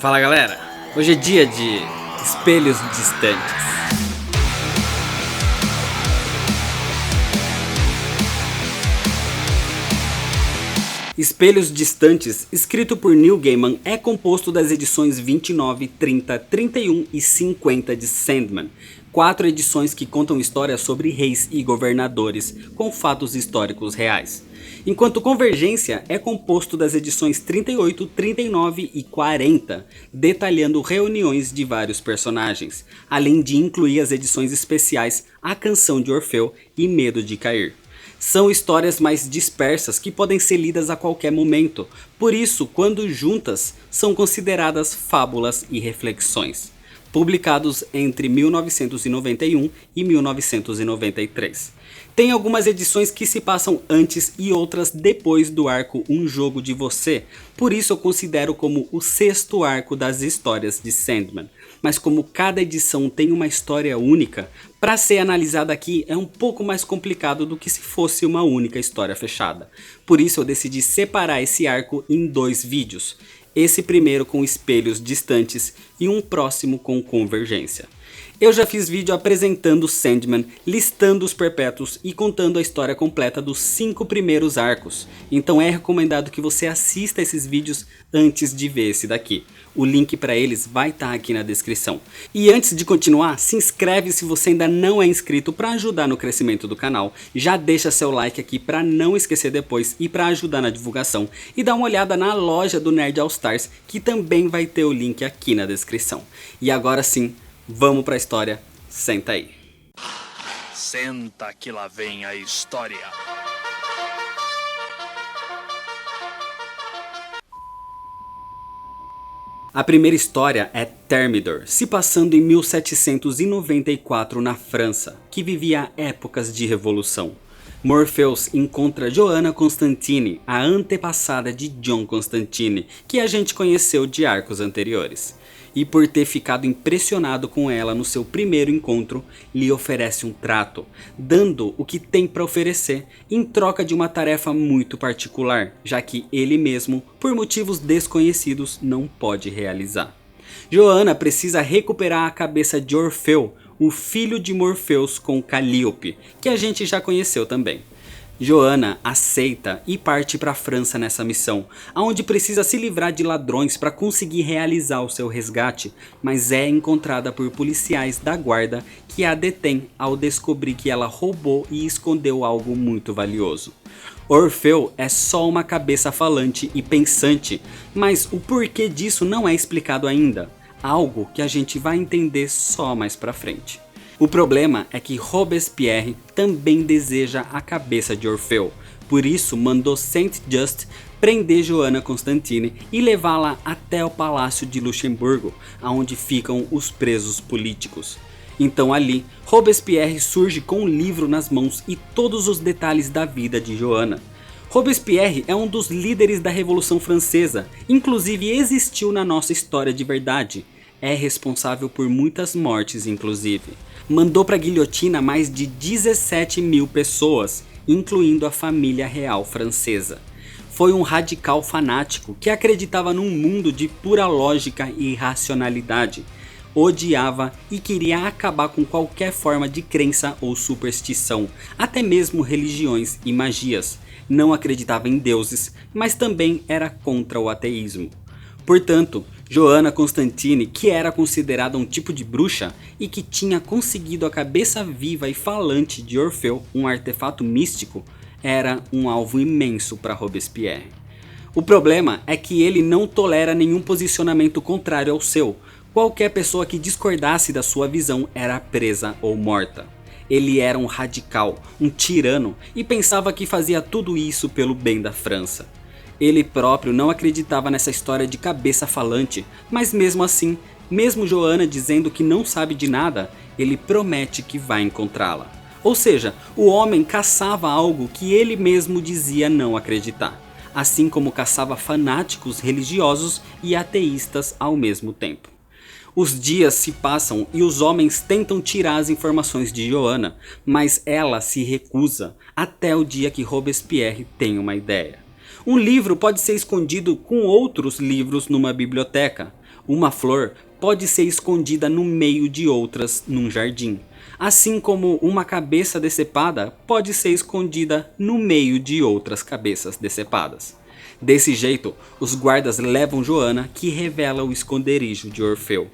Fala galera, hoje é dia de espelhos distantes. Espelhos Distantes, escrito por Neil Gaiman, é composto das edições 29, 30, 31 e 50 de Sandman. 4 edições que contam histórias sobre reis e governadores, com fatos históricos reais. Enquanto Convergência é composto das edições 38, 39 e 40, detalhando reuniões de vários personagens, além de incluir as edições especiais A Canção de Orfeu e Medo de Cair. São histórias mais dispersas que podem ser lidas a qualquer momento, por isso, quando juntas, são consideradas fábulas e reflexões. Publicados entre 1991 e 1993. Tem algumas edições que se passam antes e outras depois do arco Um Jogo de Você, por isso eu considero como o 6º arco das histórias de Sandman. Mas como cada edição tem uma história única, para ser analisada aqui é um pouco mais complicado do que se fosse uma única história fechada. Por isso eu decidi separar esse arco em 2 vídeos. Esse primeiro com espelhos distantes e um próximo com convergência. Eu já fiz vídeo apresentando Sandman, listando os perpétuos e contando a história completa dos 5 primeiros arcos. Então é recomendado que você assista esses vídeos antes de ver esse daqui. O link para eles vai estar aqui na descrição. E antes de continuar, se inscreve se você ainda não é inscrito para ajudar no crescimento do canal. Já deixa seu like aqui para não esquecer depois e para ajudar na divulgação. E dá uma olhada na loja do Nerd All Stars, que também vai ter o link aqui na descrição. E agora sim, vamos para a história, senta aí. Senta que lá vem a história. A primeira história é Thermidor, se passando em 1794 na França, que vivia épocas de revolução. Morpheus encontra Johanna Constantine, a antepassada de John Constantine, que a gente conheceu de arcos anteriores. E por ter ficado impressionado com ela no seu primeiro encontro, lhe oferece um trato, dando o que tem para oferecer em troca de uma tarefa muito particular, já que ele mesmo, por motivos desconhecidos, não pode realizar. Johanna precisa recuperar a cabeça de Orfeu, o filho de Morpheus com Calliope, que a gente já conheceu também. Johanna aceita e parte para a França nessa missão, onde precisa se livrar de ladrões para conseguir realizar o seu resgate, mas é encontrada por policiais da guarda que a detém ao descobrir que ela roubou e escondeu algo muito valioso. Orfeu é só uma cabeça falante e pensante, mas o porquê disso não é explicado ainda, algo que a gente vai entender só mais pra frente. O problema é que Robespierre também deseja a cabeça de Orfeu, por isso mandou Saint-Just prender Johanna Constantine e levá-la até o Palácio de Luxemburgo, onde ficam os presos políticos. Então ali, Robespierre surge com um livro nas mãos e todos os detalhes da vida de Johanna. Robespierre é um dos líderes da Revolução Francesa, inclusive existiu na nossa história de verdade. É responsável por muitas mortes inclusive. Mandou para a guilhotina mais de 17 mil pessoas, incluindo a família real francesa. Foi um radical fanático que acreditava num mundo de pura lógica e racionalidade. Odiava e queria acabar com qualquer forma de crença ou superstição, até mesmo religiões e magias. Não acreditava em deuses, mas também era contra o ateísmo. Portanto, Johanna Constantine, que era considerada um tipo de bruxa e que tinha conseguido a cabeça viva e falante de Orfeu, um artefato místico, era um alvo imenso para Robespierre. O problema é que ele não tolera nenhum posicionamento contrário ao seu. Qualquer pessoa que discordasse da sua visão era presa ou morta. Ele era um radical, um tirano e pensava que fazia tudo isso pelo bem da França. Ele próprio não acreditava nessa história de cabeça falante, mas mesmo assim, mesmo Johanna dizendo que não sabe de nada, ele promete que vai encontrá-la. Ou seja, o homem caçava algo que ele mesmo dizia não acreditar, assim como caçava fanáticos religiosos e ateístas ao mesmo tempo. Os dias se passam e os homens tentam tirar as informações de Johanna, mas ela se recusa até o dia que Robespierre tem uma ideia. Um livro pode ser escondido com outros livros numa biblioteca, Uma flor pode ser escondida no meio de outras num jardim, assim como uma cabeça decepada pode ser escondida no meio de outras cabeças decepadas. Desse jeito, os guardas levam Joana, que revela o esconderijo de Orfeu.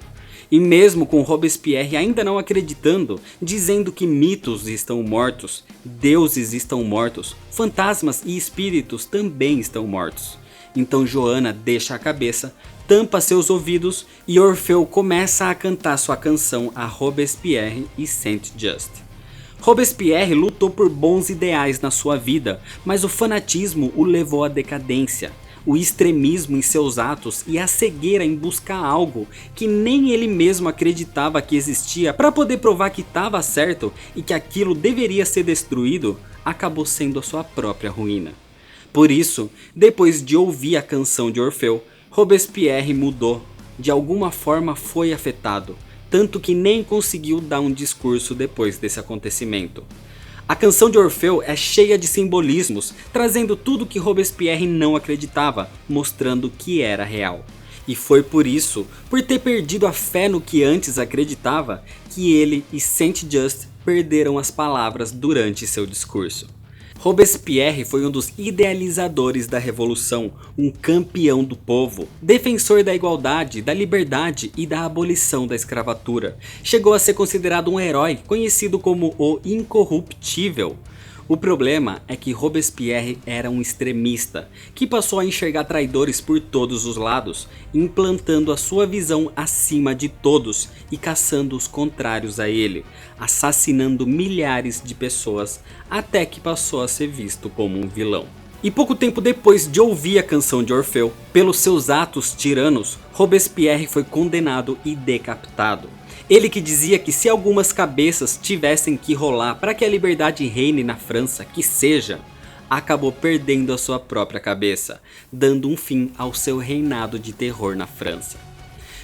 E mesmo com Robespierre ainda não acreditando, dizendo que mitos estão mortos, deuses estão mortos, fantasmas e espíritos também estão mortos. Então Joana deixa a cabeça, tampa seus ouvidos e Orfeu começa a cantar sua canção a Robespierre e Saint-Just. Robespierre lutou por bons ideais na sua vida, mas o fanatismo o levou à decadência. O extremismo em seus atos e a cegueira em buscar algo que nem ele mesmo acreditava que existia para poder provar que estava certo e que aquilo deveria ser destruído, acabou sendo a sua própria ruína. Por isso, depois de ouvir a canção de Orfeu, Robespierre mudou, de alguma forma foi afetado, tanto que nem conseguiu dar um discurso depois desse acontecimento. A canção de Orfeu é cheia de simbolismos, trazendo tudo que Robespierre não acreditava, mostrando que era real. E foi por isso, por ter perdido a fé no que antes acreditava, que ele e Saint-Just perderam as palavras durante seu discurso. Robespierre foi um dos idealizadores da revolução, um campeão do povo, defensor da igualdade, da liberdade e da abolição da escravatura. Chegou a ser considerado um herói, conhecido como o Incorruptível. O problema é que Robespierre era um extremista, que passou a enxergar traidores por todos os lados, implantando a sua visão acima de todos e caçando os contrários a ele, assassinando milhares de pessoas, até que passou a ser visto como um vilão. E pouco tempo depois de ouvir a canção de Orfeu, pelos seus atos tiranos, Robespierre foi condenado e decapitado. Ele que dizia que se algumas cabeças tivessem que rolar para que a liberdade reine na França, que seja, acabou perdendo a sua própria cabeça, dando um fim ao seu reinado de terror na França.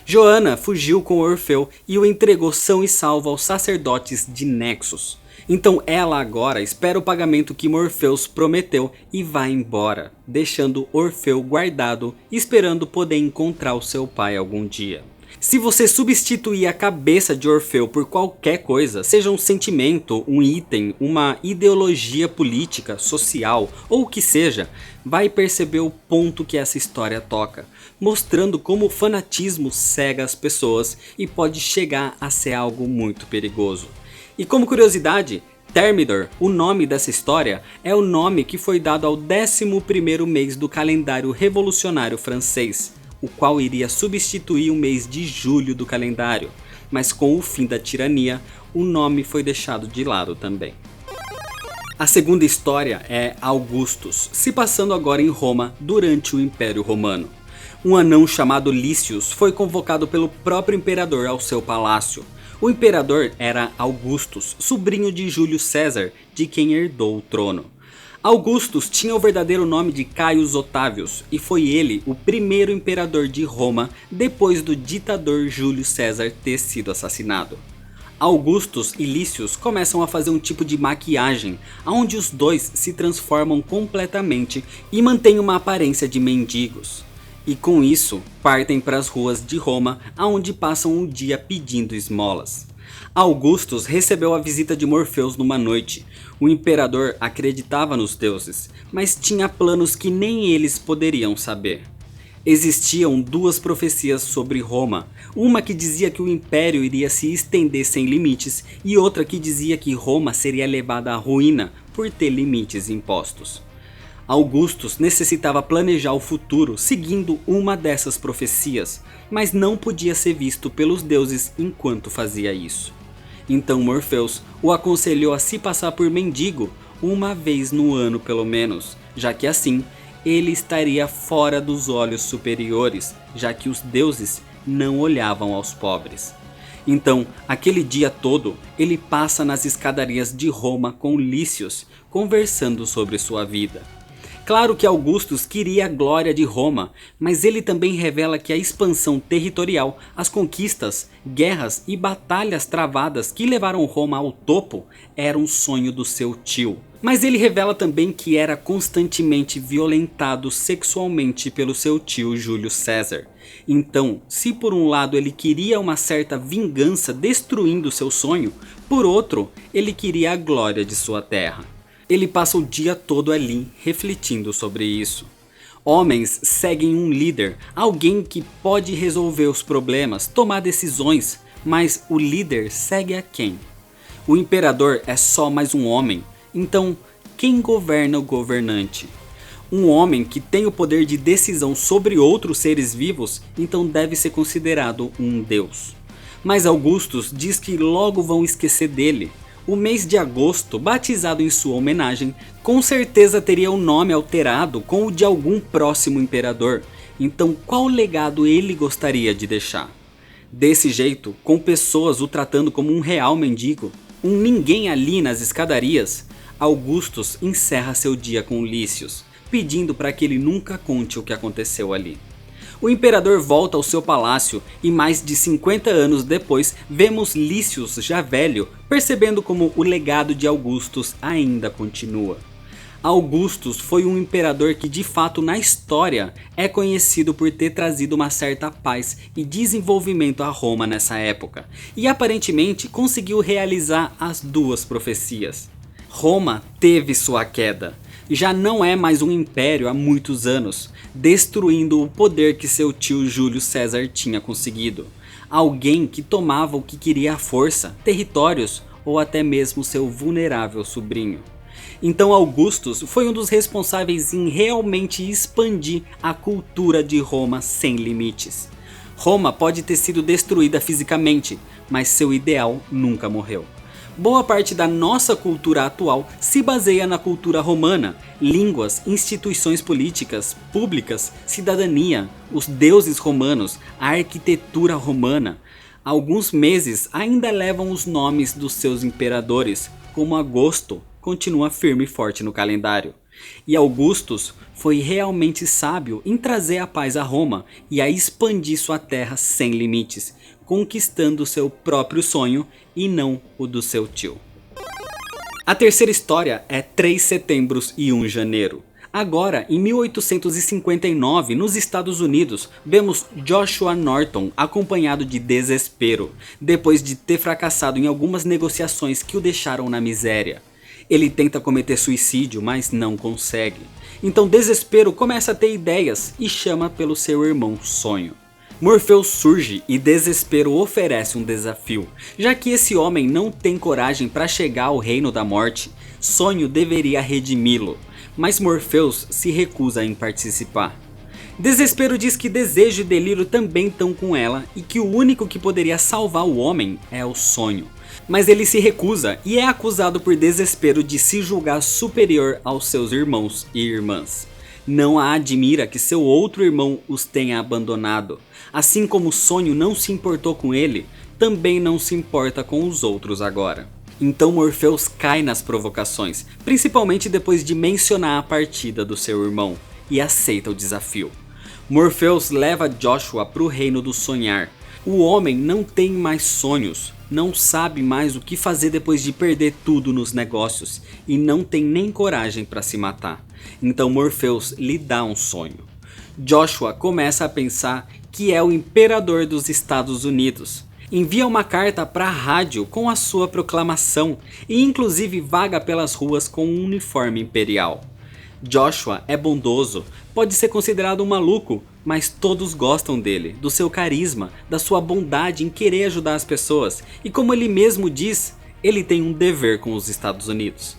Joana fugiu com Orfeu e o entregou são e salvo aos sacerdotes de Nexos. Então ela agora espera o pagamento que Morpheus prometeu e vai embora, deixando Orfeu guardado, esperando poder encontrar o seu pai algum dia. Se você substituir a cabeça de Orfeu por qualquer coisa, seja um sentimento, um item, uma ideologia política, social ou o que seja, vai perceber o ponto que essa história toca, mostrando como o fanatismo cega as pessoas e pode chegar a ser algo muito perigoso. E como curiosidade, Thermidor, o nome dessa história, é o nome que foi dado ao 11º mês do calendário revolucionário francês, o qual iria substituir o mês de julho do calendário, mas com o fim da tirania, o nome foi deixado de lado também. A segunda história é Augustus, se passando agora em Roma durante o Império Romano. Um anão chamado Lícius foi convocado pelo próprio imperador ao seu palácio. O imperador era Augustus, sobrinho de Júlio César, de quem herdou o trono. Augustus tinha o verdadeiro nome de Caius Otávios e foi ele o primeiro imperador de Roma depois do ditador Júlio César ter sido assassinado. Augustus e Lícius começam a fazer um tipo de maquiagem, onde os dois se transformam completamente e mantêm uma aparência de mendigos. E com isso, partem para as ruas de Roma, onde passam o dia pedindo esmolas. Augustus recebeu a visita de Morpheus numa noite. O imperador acreditava nos deuses, mas tinha planos que nem eles poderiam saber. Existiam duas profecias sobre Roma, uma que dizia que o império iria se estender sem limites e outra que dizia que Roma seria levada à ruína por ter limites impostos. Augustus necessitava planejar o futuro seguindo uma dessas profecias, mas não podia ser visto pelos deuses enquanto fazia isso. Então Morpheus o aconselhou a se passar por mendigo uma vez no ano pelo menos, já que assim ele estaria fora dos olhos superiores, já que os deuses não olhavam aos pobres. Então, aquele dia todo, ele passa nas escadarias de Roma com Lícius, conversando sobre sua vida. Claro que Augustus queria a glória de Roma, mas ele também revela que a expansão territorial, as conquistas, guerras e batalhas travadas que levaram Roma ao topo era um sonho do seu tio. Mas ele revela também que era constantemente violentado sexualmente pelo seu tio Júlio César. Então, se por um lado ele queria uma certa vingança destruindo seu sonho, por outro, ele queria a glória de sua terra. Ele passa o dia todo ali refletindo sobre isso. Homens seguem um líder, alguém que pode resolver os problemas, tomar decisões, mas o líder segue a quem? O imperador é só mais um homem, então quem governa o governante? Um homem que tem o poder de decisão sobre outros seres vivos, então deve ser considerado um deus. Mas Augustus diz que logo vão esquecer dele. O mês de agosto, batizado em sua homenagem, com certeza teria o nome alterado com o de algum próximo imperador. Então qual legado ele gostaria de deixar? Desse jeito, com pessoas o tratando como um real mendigo, um ninguém ali nas escadarias, Augustus encerra seu dia com Lícius, pedindo para que ele nunca conte o que aconteceu ali. O imperador volta ao seu palácio e mais de 50 anos depois vemos Lícius já velho, percebendo como o legado de Augustus ainda continua. Augustus foi um imperador que de fato na história é conhecido por ter trazido uma certa paz e desenvolvimento a Roma nessa época, e aparentemente conseguiu realizar as duas profecias. Roma teve sua queda. Já não é mais um império há muitos anos, destruindo o poder que seu tio Júlio César tinha conseguido. Alguém que tomava o que queria à força, territórios ou até mesmo seu vulnerável sobrinho. Então Augustus foi um dos responsáveis em realmente expandir a cultura de Roma sem limites. Roma pode ter sido destruída fisicamente, mas seu ideal nunca morreu. Boa parte da nossa cultura atual se baseia na cultura romana, línguas, instituições políticas, públicas, cidadania, os deuses romanos, a arquitetura romana. Alguns meses ainda levam os nomes dos seus imperadores, como agosto continua firme e forte no calendário. E Augustus foi realmente sábio em trazer a paz a Roma e a expandir sua terra sem limites, conquistando seu próprio sonho e não o do seu tio. A terceira história é 3 setembros e 1 janeiro. Agora, em 1859, nos Estados Unidos, vemos Joshua Norton acompanhado de desespero, depois de ter fracassado em algumas negociações que o deixaram na miséria. Ele tenta cometer suicídio, mas não consegue. Então Desespero começa a ter ideias e chama pelo seu irmão Sonho. Morfeu surge e Desespero oferece um desafio. Já que esse homem não tem coragem para chegar ao reino da morte, Sonho deveria redimi-lo, mas Morpheus se recusa em participar. Desespero diz que Desejo e Delírio também estão com ela e que o único que poderia salvar o homem é o Sonho. Mas ele se recusa e é acusado por Desespero de se julgar superior aos seus irmãos e irmãs. Não a admira que seu outro irmão os tenha abandonado. Assim como Sonho não se importou com ele, também não se importa com os outros agora. Então Morpheus cai nas provocações, principalmente depois de mencionar a partida do seu irmão, e aceita o desafio. Morpheus leva Joshua para o reino do sonhar. O homem não tem mais sonhos, não sabe mais o que fazer depois de perder tudo nos negócios e não tem nem coragem para se matar. Então Morpheus lhe dá um sonho. Joshua começa a pensar que é o imperador dos Estados Unidos. Envia uma carta para a rádio com a sua proclamação e inclusive vaga pelas ruas com um uniforme imperial. Joshua é bondoso, pode ser considerado um maluco, mas todos gostam dele, do seu carisma, da sua bondade em querer ajudar as pessoas e, como ele mesmo diz, ele tem um dever com os Estados Unidos.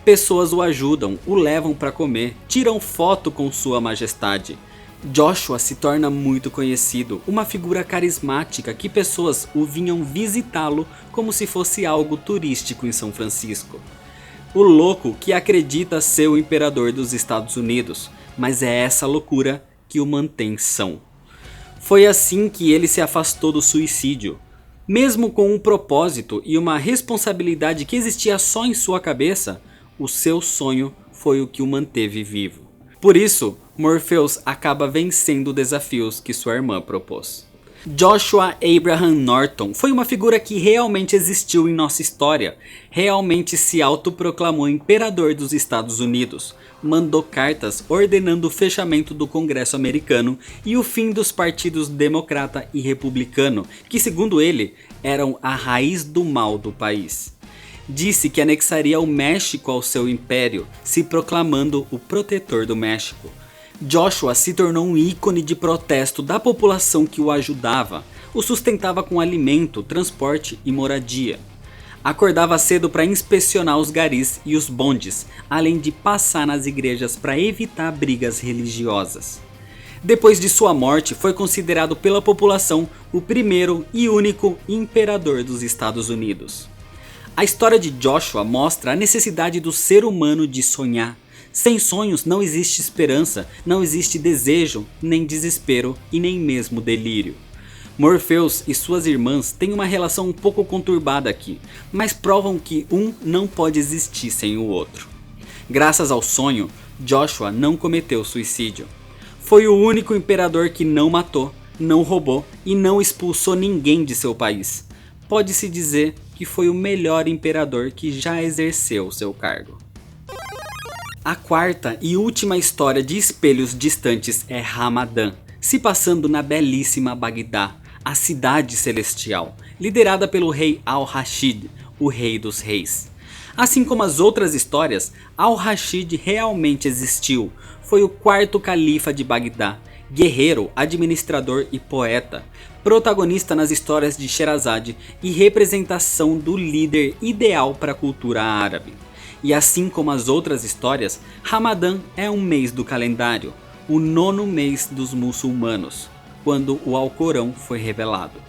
Pessoas o ajudam, o levam para comer, tiram foto com sua majestade. Joshua se torna muito conhecido, uma figura carismática que pessoas o vinham visitá-lo como se fosse algo turístico em São Francisco. O louco que acredita ser o imperador dos Estados Unidos, mas é essa loucura que o mantém são. Foi assim que ele se afastou do suicídio. Mesmo com um propósito e uma responsabilidade que existia só em sua cabeça, o seu sonho foi o que o manteve vivo. Por isso, Morpheus acaba vencendo desafios que sua irmã propôs. Joshua Abraham Norton foi uma figura que realmente existiu em nossa história, realmente se autoproclamou imperador dos Estados Unidos, mandou cartas ordenando o fechamento do Congresso americano e o fim dos partidos democrata e republicano, que segundo ele eram a raiz do mal do país. Disse que anexaria o México ao seu império, se proclamando o protetor do México. Joshua se tornou um ícone de protesto da população que o ajudava, o sustentava com alimento, transporte e moradia. Acordava cedo para inspecionar os garis e os bondes, além de passar nas igrejas para evitar brigas religiosas. Depois de sua morte, foi considerado pela população o primeiro e único imperador dos Estados Unidos. A história de Joshua mostra a necessidade do ser humano de sonhar. Sem sonhos não existe esperança, não existe desejo, nem desespero e nem mesmo delírio. Morpheus e suas irmãs têm uma relação um pouco conturbada aqui, mas provam que um não pode existir sem o outro. Graças ao sonho, Joshua não cometeu suicídio. Foi o único imperador que não matou, não roubou e não expulsou ninguém de seu país. Pode-se dizer que foi o melhor imperador que já exerceu seu cargo. A quarta e última história de espelhos distantes é Ramadã, se passando na belíssima Bagdá, a cidade celestial, liderada pelo rei Al-Rashid, o rei dos reis. Assim como as outras histórias, Al-Rashid realmente existiu, foi o quarto califa de Bagdá, guerreiro, administrador e poeta, protagonista nas histórias de Sherazade e representação do líder ideal para a cultura árabe. E assim como as outras histórias, Ramadã é um mês do calendário, o 9º mês dos muçulmanos, quando o Alcorão foi revelado.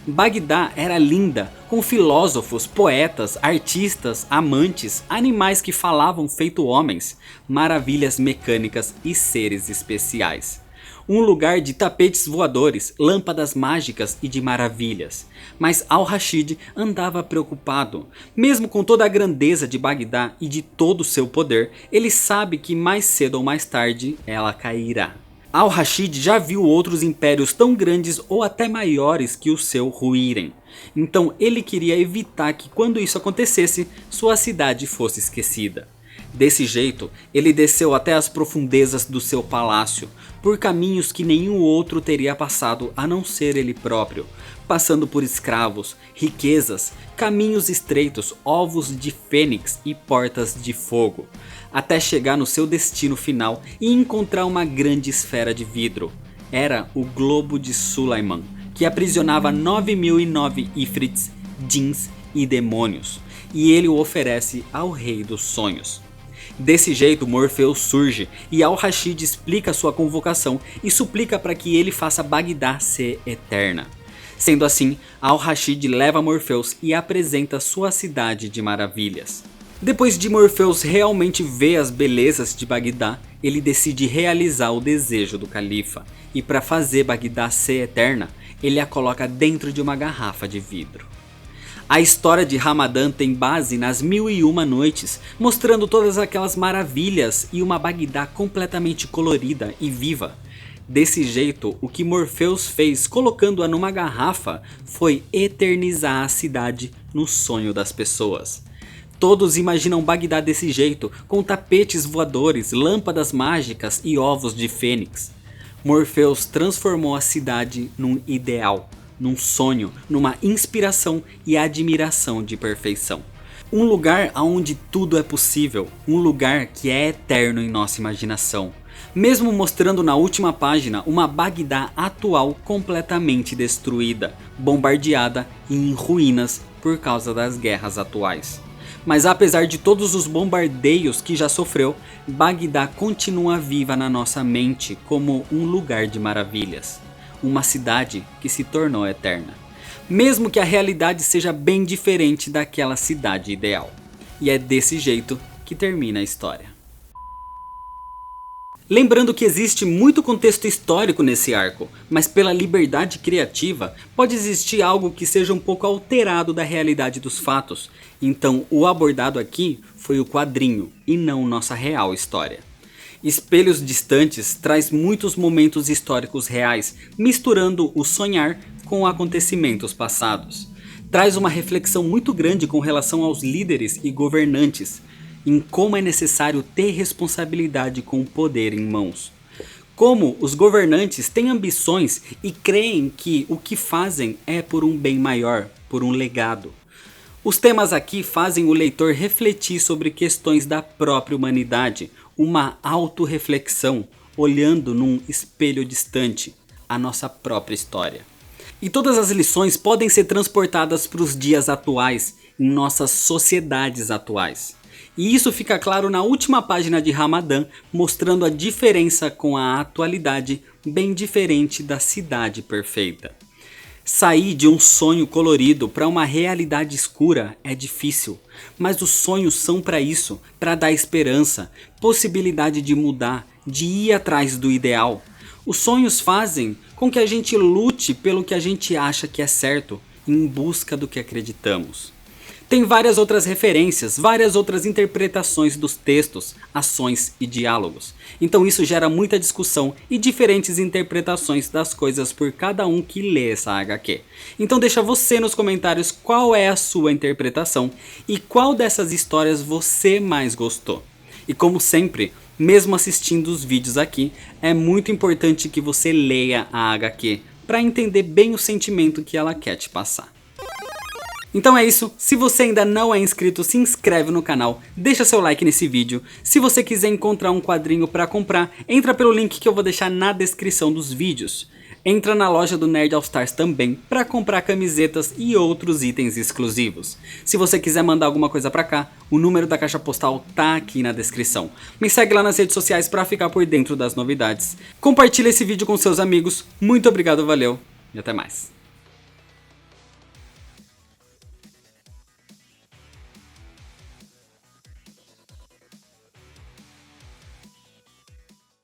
Bagdá era linda, com filósofos, poetas, artistas, amantes, animais que falavam feito homens, maravilhas mecânicas e seres especiais. Um lugar de tapetes voadores, lâmpadas mágicas e de maravilhas. Mas Al-Rashid andava preocupado. Mesmo com toda a grandeza de Bagdá e de todo o seu poder, ele sabe que mais cedo ou mais tarde ela cairá. Al-Rashid já viu outros impérios tão grandes ou até maiores que o seu ruírem. Então ele queria evitar que quando isso acontecesse, sua cidade fosse esquecida. Desse jeito, ele desceu até as profundezas do seu palácio, por caminhos que nenhum outro teria passado a não ser ele próprio, passando por escravos, riquezas, caminhos estreitos, ovos de fênix e portas de fogo, até chegar no seu destino final e encontrar uma grande esfera de vidro. Era o globo de Sulaiman, que aprisionava 9009 ifrits, djinns e demônios, e ele o oferece ao rei dos sonhos. Desse jeito, Morpheus surge e Al-Rashid explica sua convocação e suplica para que ele faça Bagdá ser eterna. Sendo assim, Al-Rashid leva Morpheus e apresenta sua cidade de maravilhas. Depois de Morpheus realmente ver as belezas de Bagdá, ele decide realizar o desejo do califa, e para fazer Bagdá ser eterna, ele a coloca dentro de uma garrafa de vidro. A história de Ramadã tem base nas 1001 noites, mostrando todas aquelas maravilhas e uma Bagdá completamente colorida e viva. Desse jeito, o que Morpheus fez colocando-a numa garrafa foi eternizar a cidade no sonho das pessoas. Todos imaginam Bagdá desse jeito, com tapetes voadores, lâmpadas mágicas e ovos de fênix. Morpheus transformou a cidade num ideal, num sonho, numa inspiração e admiração de perfeição. Um lugar onde tudo é possível, um lugar que é eterno em nossa imaginação. Mesmo mostrando na última página uma Bagdá atual completamente destruída, bombardeada e em ruínas por causa das guerras atuais. Mas apesar de todos os bombardeios que já sofreu, Bagdá continua viva na nossa mente como um lugar de maravilhas. Uma cidade que se tornou eterna. Mesmo que a realidade seja bem diferente daquela cidade ideal. E é desse jeito que termina a história. Lembrando que existe muito contexto histórico nesse arco, mas pela liberdade criativa pode existir algo que seja um pouco alterado da realidade dos fatos. Então o abordado aqui foi o quadrinho e não nossa real história. Espelhos Distantes traz muitos momentos históricos reais, misturando o sonhar com acontecimentos passados. Traz uma reflexão muito grande com relação aos líderes e governantes, em como é necessário ter responsabilidade com o poder em mãos. Como os governantes têm ambições e creem que o que fazem é por um bem maior, por um legado. Os temas aqui fazem o leitor refletir sobre questões da própria humanidade, uma autorreflexão, olhando num espelho distante, a nossa própria história. E todas as lições podem ser transportadas para os dias atuais, em nossas sociedades atuais. E isso fica claro na última página de Ramadã, mostrando a diferença com a atualidade bem diferente da cidade perfeita. Sair de um sonho colorido para uma realidade escura é difícil, mas os sonhos são para isso, para dar esperança, possibilidade de mudar, de ir atrás do ideal. Os sonhos fazem com que a gente lute pelo que a gente acha que é certo, em busca do que acreditamos. Tem várias outras referências, várias outras interpretações dos textos, ações e diálogos. Então isso gera muita discussão e diferentes interpretações das coisas por cada um que lê essa HQ. Então deixa você nos comentários qual é a sua interpretação e qual dessas histórias você mais gostou. E como sempre, mesmo assistindo os vídeos aqui, é muito importante que você leia a HQ para entender bem o sentimento que ela quer te passar. Então é isso, se você ainda não é inscrito, se inscreve no canal, deixa seu like nesse vídeo. Se você quiser encontrar um quadrinho para comprar, entra pelo link que eu vou deixar na descrição dos vídeos. Entra na loja do Nerd All Stars também para comprar camisetas e outros itens exclusivos. Se você quiser mandar alguma coisa para cá, o número da caixa postal tá aqui na descrição. Me segue lá nas redes sociais para ficar por dentro das novidades. Compartilha esse vídeo com seus amigos, muito obrigado, valeu e até mais.